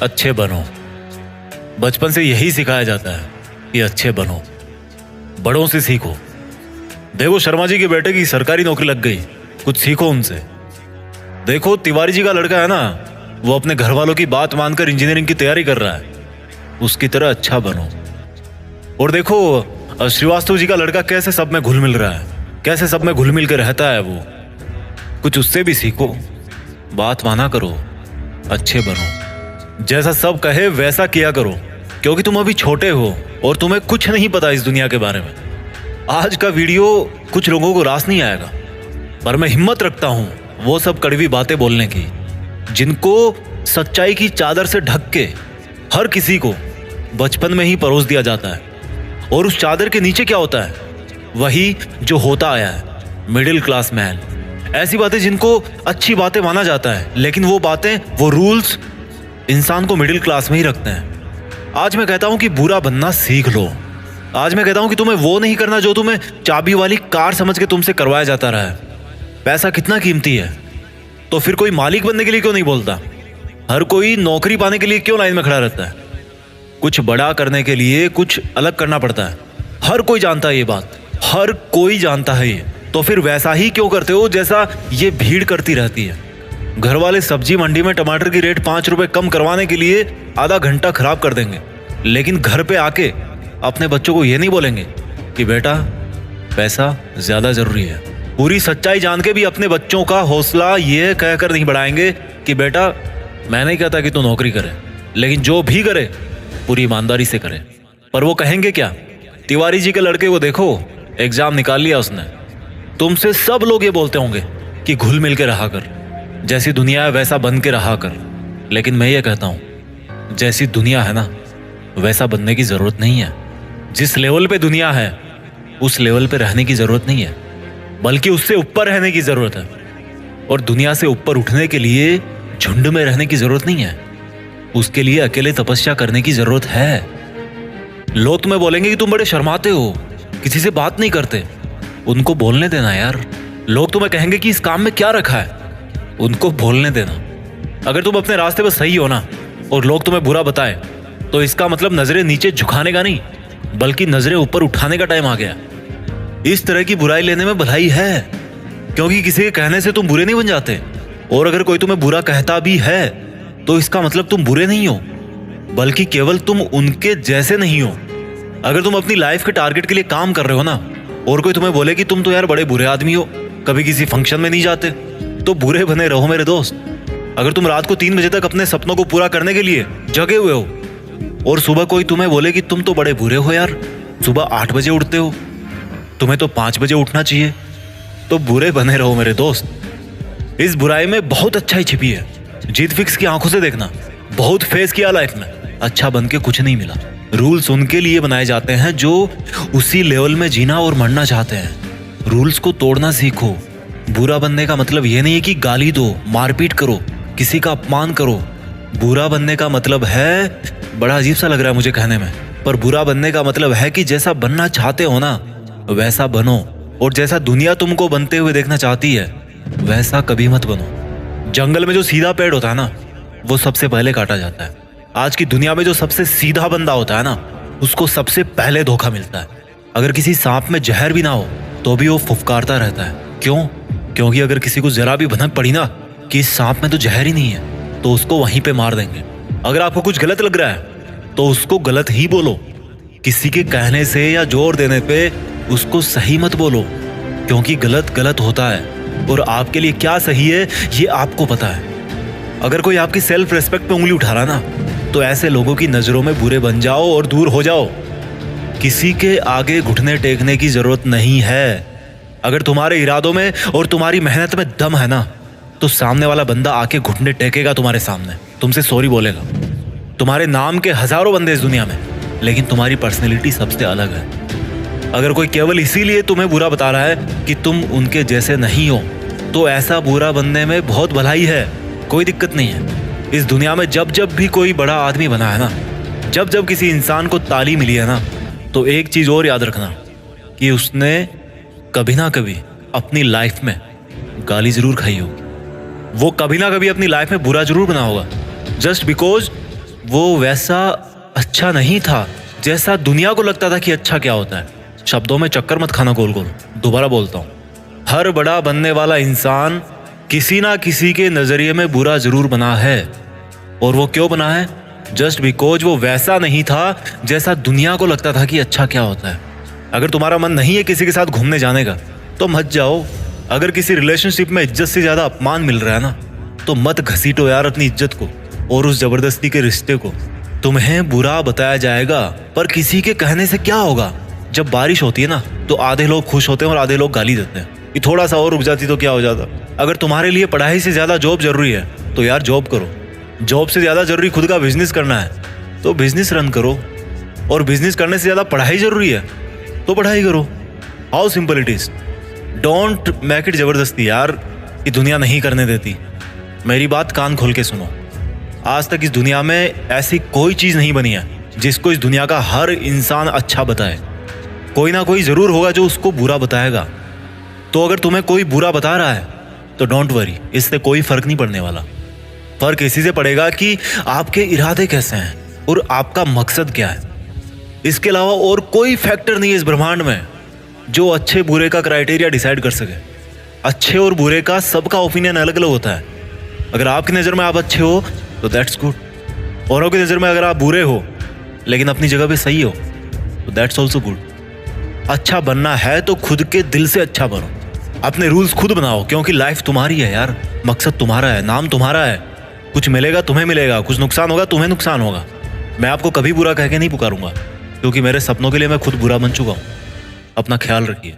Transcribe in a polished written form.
अच्छे बनो। बचपन से यही सिखाया जाता है कि अच्छे बनो, बड़ों से सीखो। देखो शर्मा जी के बेटे की सरकारी नौकरी लग गई, कुछ सीखो उनसे। देखो तिवारी जी का लड़का है ना, वो अपने घर वालों की बात मानकर इंजीनियरिंग की तैयारी कर रहा है, उसकी तरह अच्छा बनो। और देखो श्रीवास्तव जी का लड़का कैसे सब में घुल मिल रहा है, कैसे सब में घुल मिल के रहता है, वो कुछ उससे भी सीखो। बात माना करो, अच्छे बनो, जैसा सब कहे वैसा किया करो, क्योंकि तुम अभी छोटे हो और तुम्हें कुछ नहीं पता इस दुनिया के बारे में। आज का वीडियो कुछ लोगों को रास नहीं आएगा, पर मैं हिम्मत रखता हूं वो सब कड़वी बातें बोलने की जिनको सच्चाई की चादर से ढक के हर किसी को बचपन में ही परोस दिया जाता है। और उस चादर के नीचे क्या होता है? वही जो होता आया है, मिडिल क्लास मैन। ऐसी बातें जिनको अच्छी बातें माना जाता है, लेकिन वो बातें, वो रूल्स इंसान को मिडिल क्लास में ही रखते हैं। आज मैं कहता हूं कि बुरा बनना सीख लो। आज मैं कहता हूं कि तुम्हें वो नहीं करना जो तुम्हें चाबी वाली कार समझ के तुमसे करवाया जाता रहा है। पैसा कितना कीमती है, तो फिर कोई मालिक बनने के लिए क्यों नहीं बोलता? हर कोई नौकरी पाने के लिए क्यों लाइन में खड़ा रहता है? कुछ बड़ा करने के लिए कुछ अलग करना पड़ता है। हर कोई जानता है ये बात, हर कोई जानता है ये। तो फिर वैसा ही क्यों करते हो जैसा ये भीड़ करती रहती है? घर वाले सब्जी मंडी में टमाटर की रेट 5 रुपए कम करवाने के लिए आधा घंटा खराब कर देंगे, लेकिन घर पे आके अपने बच्चों को ये नहीं बोलेंगे कि बेटा पैसा ज्यादा जरूरी है। पूरी सच्चाई जान के भी अपने बच्चों का हौसला ये कहकर नहीं बढ़ाएंगे कि बेटा मैं नहीं कहता कि तू नौकरी करे, लेकिन जो भी करे पूरी ईमानदारी से करे। पर वो कहेंगे क्या? तिवारी जी के लड़के को देखो, एग्जाम निकाल लिया उसने। तुमसे सब लोग ये बोलते होंगे कि घुल मिल के रहा कर, जैसी दुनिया है वैसा बन के रहा कर। लेकिन मैं ये कहता हूं जैसी दुनिया है ना वैसा बनने की जरूरत नहीं है। जिस लेवल पे दुनिया है उस लेवल पे रहने की जरूरत नहीं है, बल्कि उससे ऊपर रहने की जरूरत है। और दुनिया से ऊपर उठने के लिए झुंड में रहने की जरूरत नहीं है, उसके लिए अकेले तपस्या करने की जरूरत है। लोग तुम्हें बोलेंगे कि तुम बड़े शर्माते हो, किसी से बात नहीं करते। उनको बोलने देना यार। लोग तुम्हें कहेंगे कि इस काम में क्या रखा है, उनको बोलने देना। अगर तुम अपने रास्ते पर सही हो ना और लोग तुम्हें बुरा बताएं, तो इसका मतलब नजरें नीचे झुकाने का नहीं, बल्कि नजरें ऊपर उठाने का टाइम आ गया। इस तरह की बुराई लेने में भलाई है, क्योंकि किसी के कहने से तुम बुरे नहीं बन जाते। और अगर कोई तुम्हें बुरा कहता भी है तो इसका मतलब तुम बुरे नहीं हो, बल्कि केवल तुम उनके जैसे नहीं हो। अगर तुम अपनी लाइफ के टारगेट के लिए काम कर रहे हो ना, और कोई तुम्हें बोले कि तुम तो यार बड़े बुरे आदमी हो, कभी किसी फंक्शन में नहीं जाते, तो बुरे बने रहो मेरे दोस्त। अगर तुम रात को 3 बजे तक अपने सपनों को पूरा करने के लिए जगे हुए हो और सुबह कोई तुम्हें बोले कि तुम तो बड़े बुरे हो यार, सुबह 8 बजे उठते हो, तुम्हें तो 5 बजे उठना चाहिए, तो बुरे बने रहो मेरे दोस्त। इस बुराई में बहुत अच्छाई छिपी है। जीत फिक्स की आंखों से देखना। बहुत फेस किया लाइफ में, अच्छा बन के कुछ नहीं मिला। रूल्स उनके लिए बनाए जाते हैं जो उसी लेवल में जीना और मरना चाहते हैं। रूल्स को तोड़ना सीखो। बुरा बनने का मतलब ये नहीं है कि गाली दो, मारपीट करो, किसी का अपमान करो। बुरा बनने का मतलब है, बड़ा अजीब सा लग रहा है मुझे कहने में, पर बुरा बनने का मतलब है कि जैसा बनना चाहते हो ना वैसा बनो, और जैसा दुनिया तुमको बनते हुए देखना चाहती है वैसा कभी मत बनो। जंगल में जो सीधा पेड़ होता है ना वो सबसे पहले काटा जाता है। आज की दुनिया में जो सबसे सीधा बंदा होता है ना उसको सबसे पहले धोखा मिलता है। अगर किसी सांप में जहर भी ना हो तो भी वो फुफकारता रहता है। क्यों? क्योंकि अगर किसी को जरा भी भनक पड़ी ना कि इस सांप में तो जहर ही नहीं है, तो उसको वहीं पे मार देंगे। अगर आपको कुछ गलत लग रहा है तो उसको गलत ही बोलो। किसी के कहने से या जोर देने पे उसको सही मत बोलो, क्योंकि गलत गलत होता है और आपके लिए क्या सही है ये आपको पता है। अगर कोई आपकी सेल्फ रेस्पेक्ट पे उंगली उठा रहा ना तो ऐसे लोगों की नजरों में बुरे बन जाओ और दूर हो जाओ। किसी के आगे घुटने टेकने की जरूरत नहीं है। अगर तुम्हारे इरादों में और तुम्हारी मेहनत में दम है ना तो सामने वाला बंदा आके घुटने टेकेगा तुम्हारे सामने, तुमसे सॉरी बोलेगा। तुम्हारे नाम के हजारों बंदे इस दुनिया में, लेकिन तुम्हारी पर्सनैलिटी सबसे अलग है। अगर कोई केवल इसीलिए तुम्हें बुरा बता रहा है कि तुम उनके जैसे नहीं हो, तो ऐसा बुरा बनने में बहुत भलाई है, कोई दिक्कत नहीं है। इस दुनिया में जब जब भी कोई बड़ा आदमी बना है ना, जब जब किसी इंसान को ताली मिली है ना, तो एक चीज और याद रखना कि उसने कभी ना कभी अपनी लाइफ में गाली जरूर खाई होगी। वो कभी ना कभी अपनी लाइफ में बुरा जरूर बना होगा, जस्ट बिकॉज वो वैसा अच्छा नहीं था जैसा दुनिया को लगता था कि अच्छा क्या होता है। शब्दों में चक्कर मत खाना गोल गोल। दोबारा बोलता हूँ, हर बड़ा बनने वाला इंसान किसी ना किसी के नजरिए में बुरा जरूर बना है। और वो क्यों बना है? जस्ट बिकॉज वो वैसा नहीं था जैसा दुनिया को लगता था कि अच्छा क्या होता है। अगर तुम्हारा मन नहीं है किसी के साथ घूमने जाने का तो मत जाओ। अगर किसी रिलेशनशिप में इज्जत से ज्यादा अपमान मिल रहा है ना, तो मत घसीटो यार अपनी इज्जत को और उस जबरदस्ती के रिश्ते को। तुम्हें बुरा बताया जाएगा, पर किसी के कहने से क्या होगा। जब बारिश होती है ना, तो आधे लोग खुश होते हैं और आधे लोग गाली देते हैं कि थोड़ा सा और रुक जाती तो क्या हो जाता। अगर तुम्हारे लिए पढ़ाई से ज्यादा जॉब जरूरी है तो यार जॉब करो। जॉब से ज्यादा जरूरी खुद का बिजनेस करना है तो बिजनेस रन करो। और बिजनेस करने से ज्यादा पढ़ाई जरूरी है तो पढ़ाई करो। How simple it is. Don't make it जबरदस्ती यार, कि दुनिया नहीं करने देती। मेरी बात कान खोल के सुनो। आज तक इस दुनिया में ऐसी कोई चीज नहीं बनी है जिसको इस दुनिया का हर इंसान अच्छा बताए। कोई ना कोई जरूर होगा जो उसको बुरा बताएगा। तो अगर तुम्हें कोई बुरा बता रहा है तो डोंट वरी, इससे कोई फर्क नहीं पड़ने वाला। फर्क इसी से पड़ेगा कि आपके इरादे कैसे हैं और आपका मकसद क्या है। इसके अलावा और कोई फैक्टर नहीं है इस ब्रह्मांड में जो अच्छे बुरे का क्राइटेरिया डिसाइड कर सके। अच्छे और बुरे का सबका ओपिनियन अलग अलग होता है। अगर आपकी नज़र में आप अच्छे हो तो दैट्स गुड। औरों की नज़र में अगर आप बुरे हो लेकिन अपनी जगह पे सही हो तो दैट्स ऑल्सो गुड। अच्छा बनना है तो खुद के दिल से अच्छा बनो। अपने रूल्स खुद बनाओ, क्योंकि लाइफ तुम्हारी है यार। मकसद तुम्हारा है, नाम तुम्हारा है। कुछ मिलेगा तुम्हें मिलेगा, कुछ नुकसान होगा तुम्हें नुकसान होगा। मैं आपको कभी बुरा कह के नहीं पुकारूंगा, क्योंकि मेरे सपनों के लिए मैं खुद बुरा बन चुका हूँ। अपना ख्याल रखिए।